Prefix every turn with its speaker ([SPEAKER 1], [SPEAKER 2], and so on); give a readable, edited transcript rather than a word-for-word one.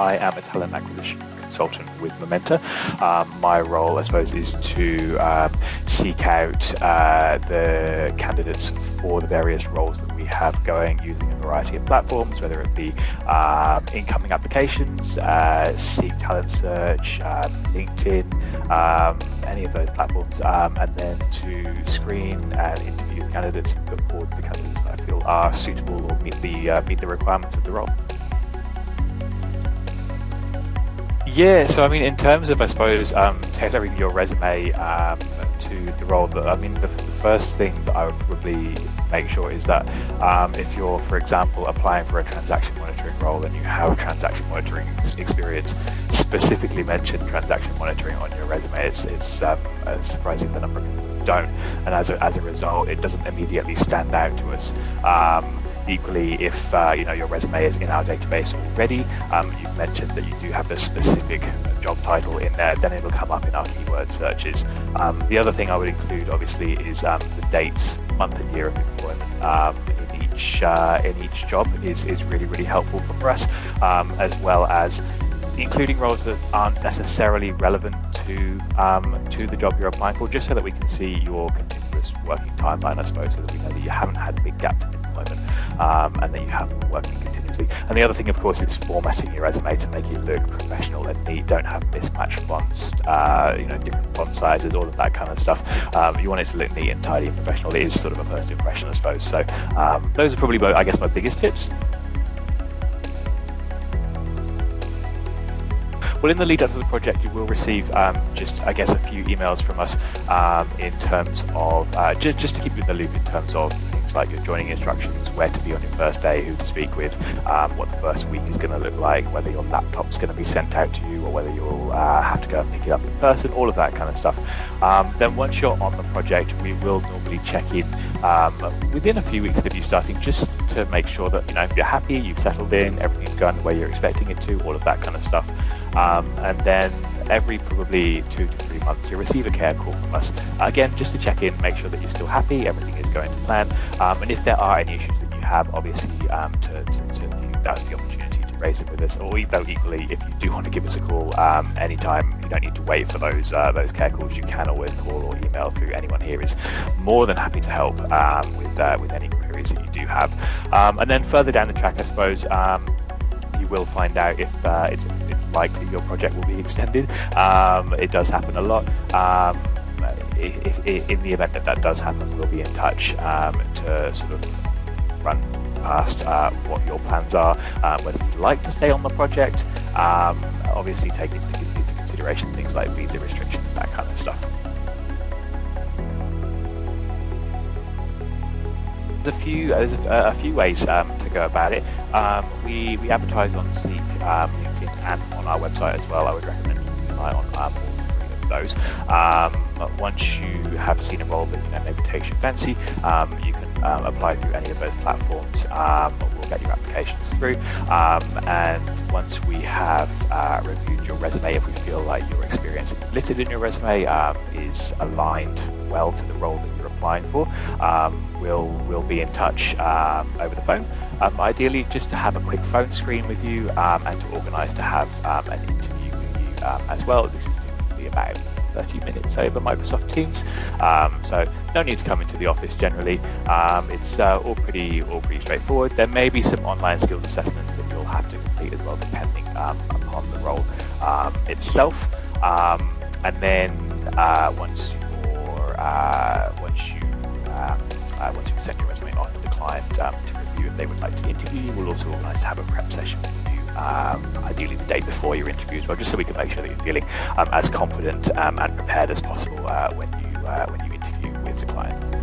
[SPEAKER 1] I am a talent acquisition consultant with Momenta. My role, I suppose, is to seek out the candidates for the various roles that we have going using a variety of platforms, whether it be incoming applications, Seek Talent Search, LinkedIn, any of those platforms, and then to screen and interview candidates and put forward the candidates that I feel are suitable or meet the requirements of the role. Yeah, so I mean, in terms of, I suppose, tailoring your resume to the role, the first thing that I would probably make sure is that if you're, for example, applying for a transaction monitoring role and you have transaction monitoring experience, specifically mention transaction monitoring on your resume. It's surprising the number of people who don't, and as a result, it doesn't immediately stand out to us. Equally, if your resume is in our database already, you've mentioned that you do have the specific job title in there, then it'll come up in our keyword searches. The other thing I would include, obviously, is the dates, month and year of employment in each job is really, really helpful for us, as well as including roles that aren't necessarily relevant to the job you're applying for, just so that we can see your continuous working timeline, I suppose, so that we know that you haven't had big gaps in employment, and that you have been working continuously. And the other thing, of course, is formatting your resume to make it look professional and neat. Don't have mismatched fonts, different font sizes, all of that kind of stuff. You want it to look neat and tidy and professional. It is sort of a first impression, I suppose. So those are probably, I guess, my biggest tips. Well, in the lead up to the project, you will receive just, I guess, a few emails from us in terms of, just to keep you in the loop in terms of things like your joining instructions, where to be on your first day, who to speak with, what the first week is going to look like, whether your laptop's going to be sent out to you or whether you'll have to go and pick it up in person, all of that kind of stuff. Then once you're on the project, we will normally check in within a few weeks of you starting, just to make sure that you're happy, you've settled in, everything's going the way you're expecting it to, all of that kind of stuff. And then every probably 2 to 3 months, you'll receive a care call from us. Again, just to check in, make sure that you're still happy, everything is going to plan. And if there are any issues that you have, obviously, that's the opportunity to raise it with us. Or equally, if you do want to give us a call anytime, you don't need to wait for those care calls. You can always call or email through. Anyone here is more than happy to help with any queries that you do have. And then further down the track, I suppose, you will find out if it's likely your project will be extended. It does happen a lot. If in the event that does happen, we'll be in touch to sort of run past what your plans are, whether you'd like to stay on the project, obviously take into consideration things like visa restrictions, that kind of stuff. There's a few ways to go about it. We advertise on Seek, LinkedIn, and on our website as well. I would recommend keeping an eye on all three of those. Once you have seen a role that maybe takes your fancy, you can apply through any of those platforms. We'll get your applications through, and once we have reviewed your resume, if we feel like your experience listed in your resume is aligned well to the role that you're applying for, we'll be in touch over the phone. Ideally, just to have a quick phone screen with you, and to organise to have an interview with you as well. This is typically about 30 minutes over Microsoft Teams, so no need to come into the office generally. It's all pretty straightforward. There may be some online skills assessments that you'll have to complete as well, depending upon the role itself. And then once you've sent your resume off to the client to review, if they would like to interview you, we'll also organise to have a prep session with you, ideally the day before your interview as well, just so we can make sure that you're feeling as confident and prepared as possible when you interview with the client.